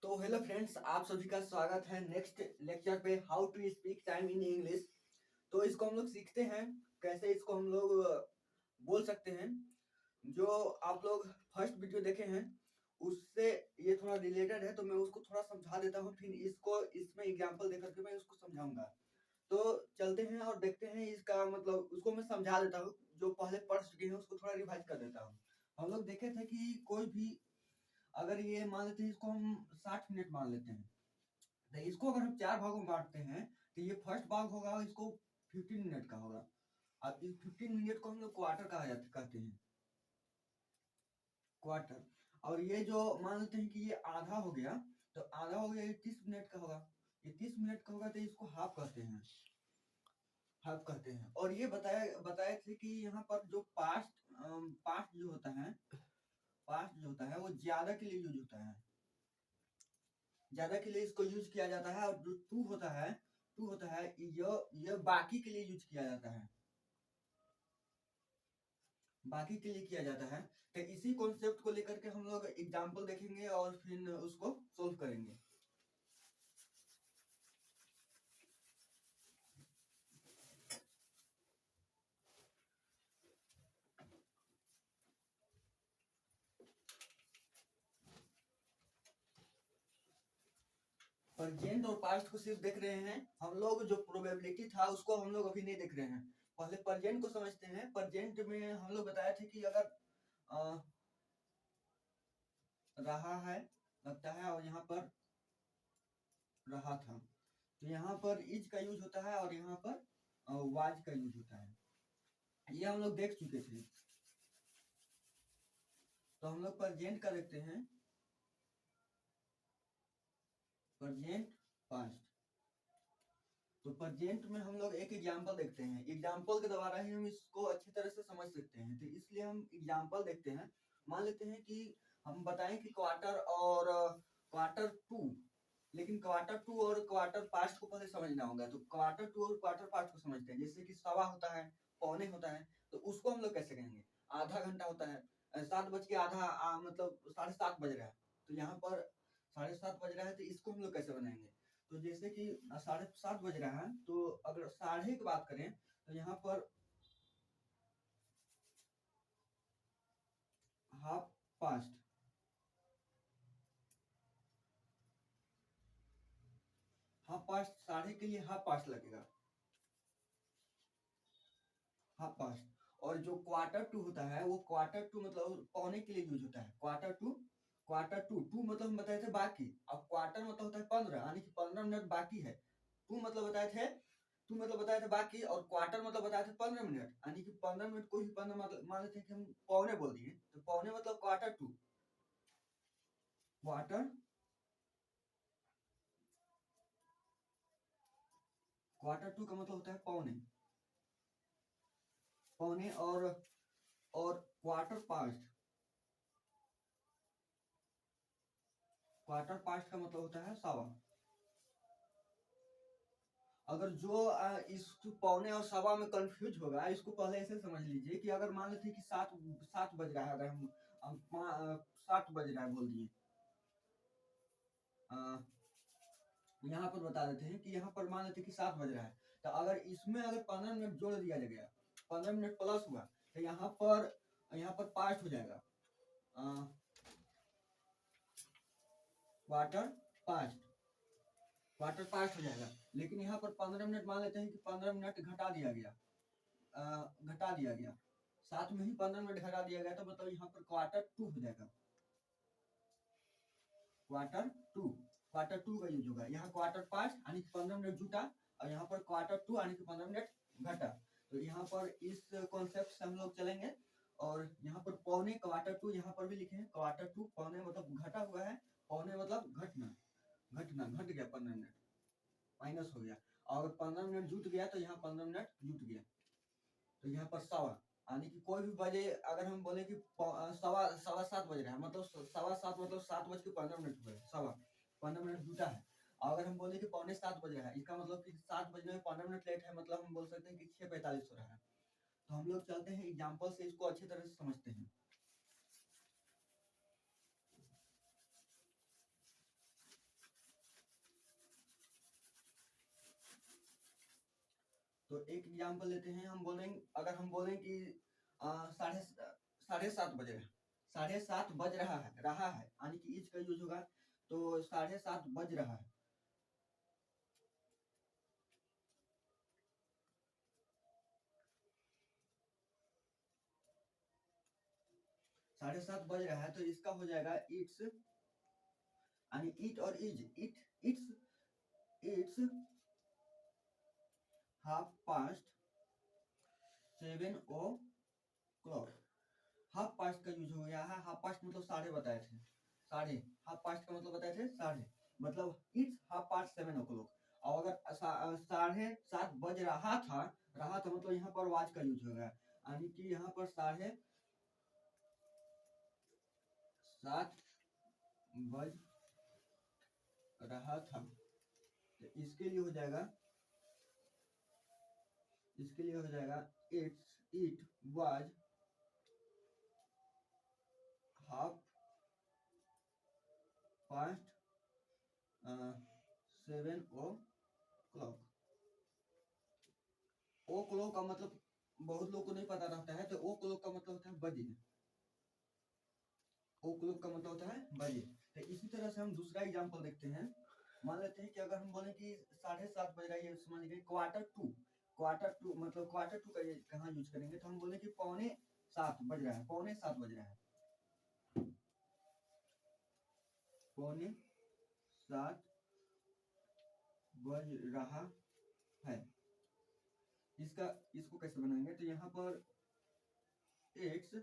तो hello friends, आप सभी का स्वागत है नेक्स्ट लेक्चर पे how to speak time in English. तो इसको हम लोग सीखते हैं कैसे इसको हम लोग बोल सकते हैं। जो आप लोग फर्स्ट वीडियो देखे हैं उससे ये थोड़ा रिलेटेड है, तो मैं उसको थोड़ा समझा देता हूँ, फिर इसको इसमें एग्जांपल देकर के मैं उसको समझाऊंगा। तो चलते हैं और देखते हैं इसका मतलब उसको मैं समझा देता हूँ, जो पहले पढ़ चुके हैं उसको थोड़ा रिवाइज कर देता हूँ। हम लोग देखे थे कि कोई भी अगर ये मान लेते हैं, इसको हम 60 मिनट मान लेते हैं, तो इसको अगर हम 4 भागों में बांटते हैं तो ये फर्स्ट भाग होगा, इसको 15 मिनट का होगा। अब इस 15 मिनट को हम लोग क्वार्टर कहा जाता कहते हैं, क्वार्टर। और ये जो मान लेते हैं कि ये आधा हो गया, तो आधा हो गया, ये 30 मिनट का होगा। ये 30 मिनट का होगा तो इसको हाफ कहते हैं, हाफ कहते हैं। और ये बताया बताए थे कि यहाँ पर जो पास्ट पास्ट जो होता है, पास्ट जो होता है वो ज्यादा के लिए यूज होता है, ज्यादा के लिए इसको यूज किया जाता है। और जो टू होता है, टू होता है ये बाकी के लिए यूज किया जाता है, बाकी के लिए किया जाता है। तो इसी कॉन्सेप्ट को लेकर के हम लोग एग्जांपल देखेंगे और फिर उसको सोल्व करेंगे। प्रेजेंट और पास्ट को सिर्फ देख रहे हैं हम लोग, जो प्रोबेबिलिटी था उसको हम लोग अभी नहीं देख रहे हैं। पहले प्रेजेंट को समझते हैं। प्रेजेंट में हम लोग बताए थे कि अगर रहा है लगता है और यहाँ पर रहा था, तो यहाँ पर इज का यूज होता है और यहाँ पर वाज का यूज होता है। ये हम लोग देख चुके थे। तो हम लोग प्रेजेंट का देखते हैं, प्रेजेंट पास्ट। तो प्रेजेंट में हम लोग एक एग्जांपल देखते हैं, एग्जांपल के द्वारा ही हम इसको अच्छी तरह से समझ सकते हैं। तो इसलिए हम एग्जांपल देखते हैं। मान लेते हैं कि हम बताएं कि क्वार्टर और क्वार्टर टू, लेकिन क्वार्टर टू और क्वार्टर पास्ट को पहले समझना होगा। तो क्वार्टर टू और क्वार्टर पास्ट को समझते हैं। जैसे कि सवा होता है, पौने होता है, तो उसको हम लोग कैसे कहेंगे? आधा घंटा होता है, 7 बज के आधा, मतलब 7:30 बज रहा है, तो यहाँ पर 7:30 बज रहा है, तो इसको हम लोग कैसे बनाएंगे? तो जैसे कि 7:30 बज रहा है, तो अगर साढ़े की बात करें तो यहाँ पर हाफ पास्ट, हाफ पास्ट साढ़े के लिए हाफ पास्ट लगेगा, हाफ पास्ट। और जो क्वार्टर टू होता है वो क्वार्टर टू मतलब पौने के लिए यूज होता है। Quarter to, quarter to, to मतलब हम बताए थे बाकी। अब क्वार्टर मतलब होता है 15, यानी कि 15 मिनट बाकी है। टू मतलब बताए थे, टू मतलब बताए थे बाकी, और क्वार्टर मतलब बताए थे 15 मिनट, यानी कि 15 मिनट को ही 15 मतलब मान लेते हैं कि हम पौने बोल दिए, तो पौने मतलब quarter to, quarter, quarter to का मतलब होता है पौने, पौने। और क्वार्टर पास्ट, क्वार्टर पास्ट का मतलब होता है सवा। अगर जो इस पौने और सवा में कंफ्यूज होगा, इसको पहले ऐसे समझ लीजिए कि अगर मान लेते हैं कि सात सात बज रहा है, अगर हम 7 बज रहा है बोल दिए, यहाँ पर बता देते हैं कि यहाँ पर मान लेते हैं कि 7 बज रहा है, तो अगर इसमें अगर 15 मिनट जोड़ दिया गया, 15 मिनट प्लस हुआ, तो यहाँ पर पास्ट हो जाएगा, क्वार्टर पास्ट, क्वार्टर पास्ट हो जाएगा। लेकिन यहाँ पर 15 मिनट मान लेते हैं कि 15 मिनट घटा दिया गया, घटा दिया गया, साथ में ही 15 मिनट घटा दिया गया, तो मतलब यहाँ पर क्वार्टर टू हो जाएगा, क्वार्टर टू, क्वार्टर टू का यूज होगा। यहाँ क्वार्टर पास्ट यानी कि 15 मिनट जुटा, और यहाँ पर क्वार्टर टू यानी कि 15 मिनट घटा। तो यहाँ पर इस कॉन्सेप्ट से हम लोग चलेंगे। और यहाँ पर पौने, क्वार्टर टू यहाँ पर भी लिखे हैं, क्वार्टर टू पौने मतलब घटा हुआ है, पौने मतलब घटना, घटना घट गया, 15 मिनट माइनस हो गया। और 15 मिनट जुट गया तो यहाँ 15 मिनट जुट गया, तो यहाँ पर सवा, यानी कि कोई भी बजे, अगर हम बोले कि सवा सात बज रहा है, मतलब 7:15 मतलब 7:15 हुए, सवा 15 मिनट जुटा है। और अगर हम बोले कि पौने 7 बज रहा है, इसका मतलब कि 7 बजने में 15 मिनट लेट है, मतलब हम बोल सकते हैं कि 6:45 हो रहा है। तो हम लोग चलते हैं एग्जाम्पल से, इसको अच्छी तरह से समझते हैं। तो एक एग्जाम्पल लेते हैं, हम बोलेंगे, अगर हम बोलें कि साढ़े साढ़े सात बज रहे, साढ़े सात बज रहा है यानी कि इज का यूज होगा, तो साढ़े सात बज रहा है। साढ़े सात बज रहा है तो इसका हो जाएगा इट्स, यानी इट और is, it's half past 7 o'clock। Half past का यूज हो गया है। हाफ पास्ट मतलब साढ़े बताए थे, साढ़े, हाफ पास्ट का मतलब बताए थे साढ़े, मतलब इट्स हाफ पास्ट 7 o'clock। और अगर साढ़े सात बज रहा था मतलब यहाँ पर वाज का यूज हो गया, यानी कि यहाँ पर साढ़े सात बज रहा था, तो इसके लिए हो जाएगा it was half past 7 o'clock। O'clock का मतलब बहुत लोग को नहीं पता रहता है, तो ओ क्लॉक का मतलब होता है बजे, ओ क्लॉक का मतलब होता है बजे। तो इसी तरह से हम दूसरा एग्जांपल देखते हैं। मान लेते हैं कि अगर हम बोले कि साढ़े सात बज रहा है, ये समझ गए, क्वार्टर टू मतलब क्वार्टर टू का कहाँ यूज करेंगे, तो हम बोले कि पौने सात बज रहा है, पौने सात बज रहा है, पौने सात बज रहा है। इसको कैसे बनाएंगे, तो यहाँ पर इट्स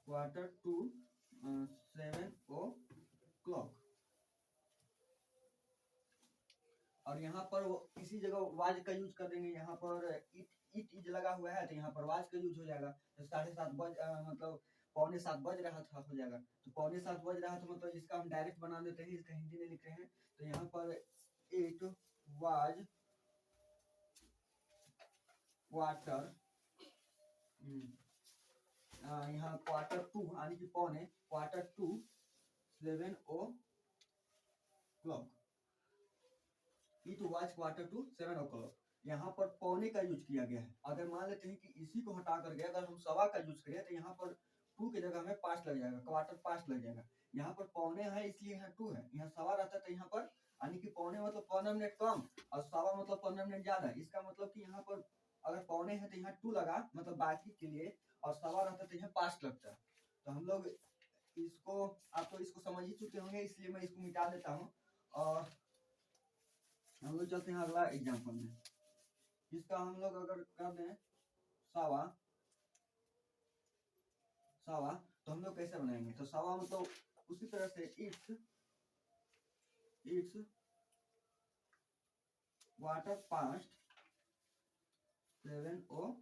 क्वार्टर टू 7 o'clock। और यहाँ पर इसी जगह वाज का यूज कर देंगे, यहाँ पर इट इज लगा हुआ है तो यहाँ पर वाज का यूज हो जाएगा। तो साढ़े सात बज मतलब पौने सात बज रहा था हो जाएगा, तो पौने सात बज रहा था मतलब इसका हम डायरेक्ट बना देते हैं, इसका हिंदी में लिख रहे हैं, तो यहाँ पर इट वाज क्वार्टर, यहाँ क्वार्टर टू यानी कि पौने, quarter to 7 o'clock। It was quarter to 7 o'clock। यहाँ पर पौने का यूज किया गया है। अगर मान लेते हैं कि इसी को हटा करके अगर हम सवा का यूज करें तो यहाँ पर टू की जगह हमें पास्ट लग जाएगा, क्वार्टर पास्ट लग जाएगा। यहाँ पर पौने है इसलिए यहाँ टू है, यहाँ सवा रहता तो यहाँ पर, यानी कि पौने मतलब 15 मिनट कम और सवा मतलब 15 मिनट ज्यादा। इसका मतलब कि यहाँ पर अगर पौने है तो यहाँ टू लगा मतलब बाकी के लिए, और सवा रहता तो यहाँ पास्ट लगता। तो हम लोग इसको, आप तो इसको समझ ही चुके होंगे इसलिए मैं इसको मिटा देता हूँ और हम लोग चलते हैं अगला एग्जाम्पल में। इसका हम लोग अगर कर दें सावा, तो हम लोग कैसे बनाएंगे, तो सावा मतलब उसी तरह से it's quarter past 7 o'clock।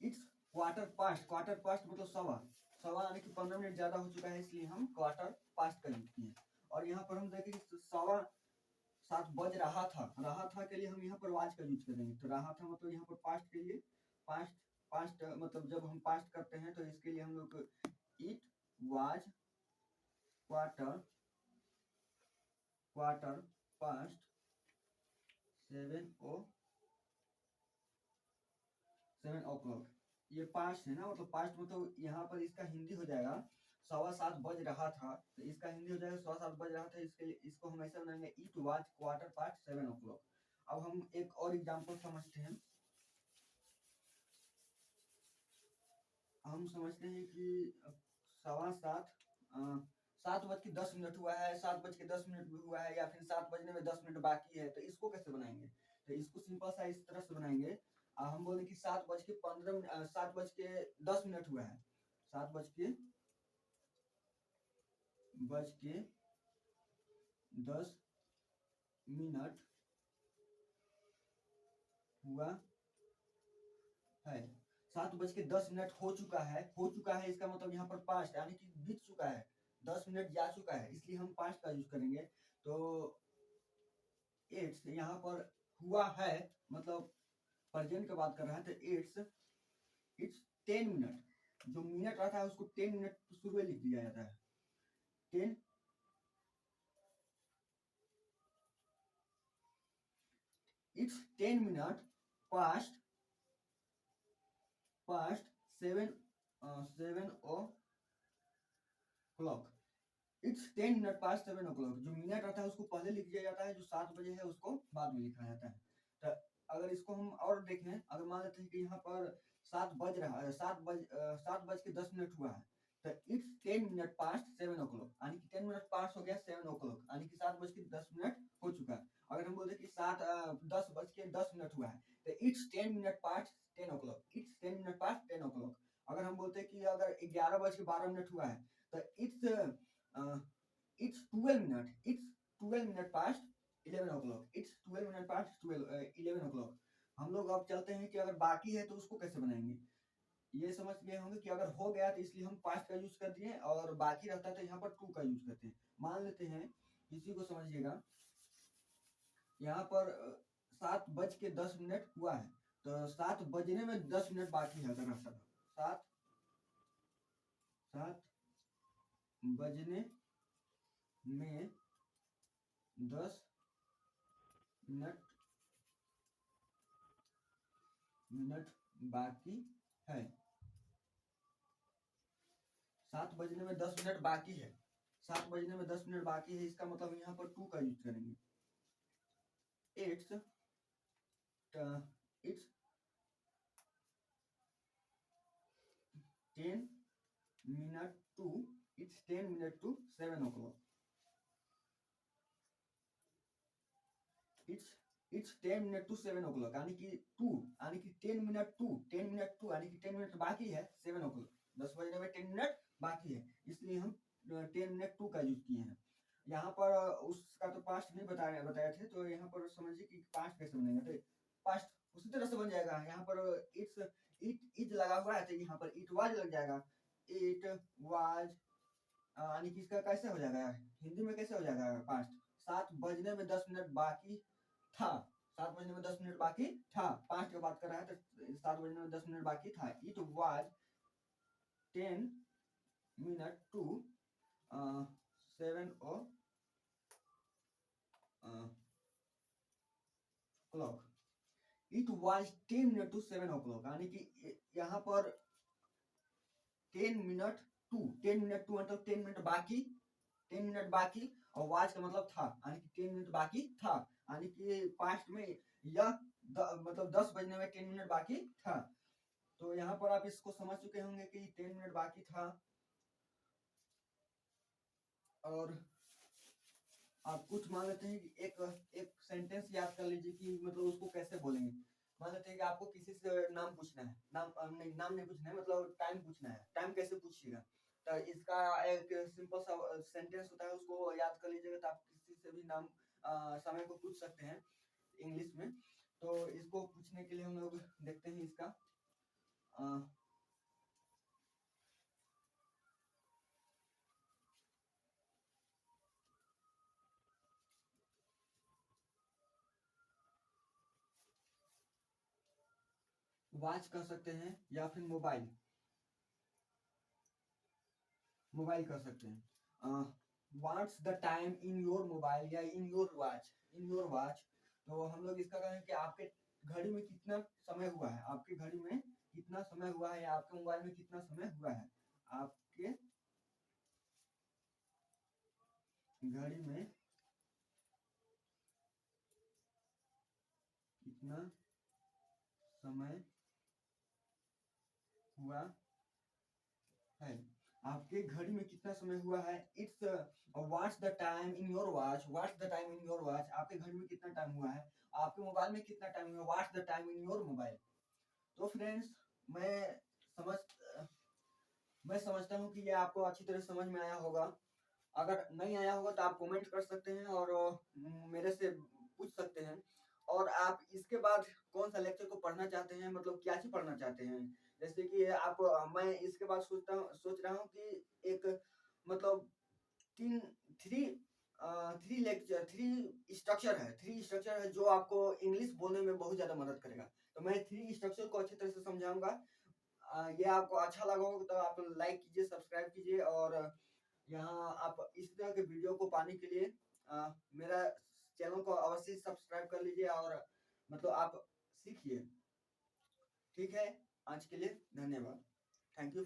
It's quarter past मतलब सवा यानी कि 15 मिनट ज्यादा हो चुका है इसलिए हम क्वार्टर पास्ट का यूज किए। और यहाँ पर हम देखेंगे सवा सात बज रहा था के लिए हम यहाँ पर वाज का यूज करेंगे। तो रहा था मतलब यहाँ पर पास्ट के लिए, पास्ट मतलब जब हम पास्ट करते हैं तो इसके लिए हम लोग it was quarter past 7 o'clock। ये पास्ट है ना, मतलब पास्ट मतलब यहाँ पर इसका हिंदी हो जाएगा सवा सात बज रहा था, तो इसका हिंदी हो जाएगा सवा सात बज रहा था। इसके लिए इसको हम ऐसे बनाएंगे it was quarter past 7 o'clock। अब हम एक और एग्जांपल समझते हैं। हम समझते हैं कि सवा सात, 7:10 हुआ है, 7:10 भी हुआ है, या फिर 7 बजने में 10 मिनट बाकी है, तो इसको कैसे बनाएंगे, तो इसको सिंपल सा इस तरह से बनाएंगे। हम बोले कि 7:10 हुआ है, 7:10 हुआ है, 7:10 हो चुका है, इसका मतलब यहाँ पर पास्ट यानी कि बीत चुका है, 10 मिनट जा चुका है, इसलिए हम पास्ट का यूज करेंगे। तो इट्स यहाँ पर हुआ है मतलब प्रेजेंट की बात कर रहा है, तो इट्स 10 मिनट, जो मिनट रहता है उसको 10 मिनट शुरू में लिख दिया जाता है। 10 it's 10 minutes past 7 o'clock। It's 10 minute pass 7 o'clock। जो मिनट रहता है उसको पहले लिख दिया जाता है, जो 7 बजे है उसको बाद में लिखा जाता है। तो अगर इसको हम और देखें, अगर मान लेते हैं कि यहाँ पर 7 बज रहा है, 7 बज के 10 मिनट हुआ है, तो इट्स 10 मिनट पास 7 o'clock, यानी कि 10 मिनट पास हो गया 7 o'clock, यानी कि 7 बज के 10 मिनट हो चुका है। अगर हम बोलते कि 10 बज के 10 मिनट हुआ है, तो it's 10 minute pass 10 o'clock, it's 10 minute pass 10 o'clock। अगर हम बोलते कि अगर 11 बज के 12 मिनट हुआ है, तो it's 12 minute past 11 o'clock, it's 12 minute past 11 o'clock। हम लोग अब चलते हैं कि अगर बाकी है तो उसको कैसे बनाएंगे। ये समझ गए होंगे कि अगर हो गया तो इसलिए हम पास्ट का यूज कर दिए, और बाकी रहता है तो यहाँ पर टू का यूज करते हैं। मान लेते हैं, इसी को समझिएगा, यहाँ पर 7 बज के 10 मिनट हुआ है, तो 7 बजने में 10 मिनट बाकी है। अगर रहता था 7 बजने में 10 मिनट बाकी है, 7 बजने में 10 मिनट बाकी है, 7 बजने में 10 मिनट बाकी है, इसका मतलब यहाँ पर टू का यूज करेंगे। It's 10 minute to 7 o'clock। It's 10 minute to 7 o'clock, यानी कि 10 मिनट टू यानी कि 10 मिनट बाकी है 7 o'clock। 10 बजने में 10 मिनट बाकी है, इसलिए हम 10 मिनट टू का यूज किए हैं। यहाँ पर उसका तो पास्ट नहीं बताए थे, तो यहाँ पर समझिए कि पास्ट कैसे बनेगा। तो पास्ट उसी तरह से बन जाएगा। यहाँ पर इट लगा हुआ है, तो यहाँ पर इट वाज लग जाएगा। इट वाज, यानी कि इसका कैसे हो जाएगा, हिंदी में कैसे हो जाएगा पास्ट। 7 बजने में 10 मिनट बाकी था, 7 बजने में 10 मिनट बाकी था, पास्ट की बात कर रहा है, तो 7 बजने में 10 मिनट बाकी था। It was 10 minute to 7 o'clock। It was 10 minute to 7 o'clock, यानी कि यहाँ पर 10 मिनट टू मतलब 10 मिनट बाकी, 10 मिनट बाकी, और वाज का मतलब था, यानी कि 10 मिनट बाकी था, यानी कि पास्ट में यह मतलब 10 बजने में 10 मिनट बाकी था। तो यहाँ पर आप इसको समझ चुके होंगे कि 10 मिनट बाकी था। और आप कुछ मान लेते हैं कि एक सेंटेंस याद कर लीजिए कि मतलब उसको कैसे बोलेंगे। मान लेते हैं कि आपको किसी से नाम पूछना है, नाम नहीं पूछना है, मतलब टाइम पूछना है। टाइम कैसे पूछिएगा, तो इसका एक सिंपल सा सेंटेंस होता है, उसको याद कर लीजिएगा, तो आप किसी से भी नाम समय को पूछ सकते हैं इंग्लिश में। तो इसको पूछने के लिए हम लोग देखते हैं इसका वॉच कर सकते हैं, या फिर मोबाइल कर सकते हैं। What's the time in your mobile या इन योर वॉच। तो हम लोग इसका कहें कि आपके घड़ी में कितना समय हुआ है, आपके घड़ी में कितना समय हुआ है, या आपके मोबाइल में कितना समय हुआ है, आपके घड़ी में कितना समय हुआ है, आपके घड़ी में कितना समय हुआ है। It's what's the time in your watch, आपके घड़ी में कितना टाइम हुआ है, आपके मोबाइल में कितना टाइम हुआ, what's the time in your mobile. तो फ्रेंड्स, मैं समझता हूँ कि ये आपको अच्छी तरह समझ में आया होगा। अगर नहीं आया होगा तो आप कमेंट कर सकते हैं, और मेरे से पूछ सकते हैं। और आप इसके बाद कौन सा लेक्चर को पढ़ना चाहते हैं, मतलब क्या चीज पढ़ना चाहते हैं। जैसे कि आप मैं इसके बाद सोच रहा हूँ कि एक मतलब थ्री स्ट्रक्चर है जो आपको इंग्लिश बोलने में बहुत ज्यादा मदद करेगा। तो मैं 3 स्ट्रक्चर को अच्छी तरह से समझाऊंगा। ये आपको अच्छा लगा हो तो आप लाइक कीजिए, सब्सक्राइब कीजिए, और यहाँ आप इस तरह के वीडियो को पाने के लिए मेरा चैनल को अवश्य सब्सक्राइब कर लीजिए, और मतलब आप सीखिए। ठीक है, आज के लिए धन्यवाद। Thank you.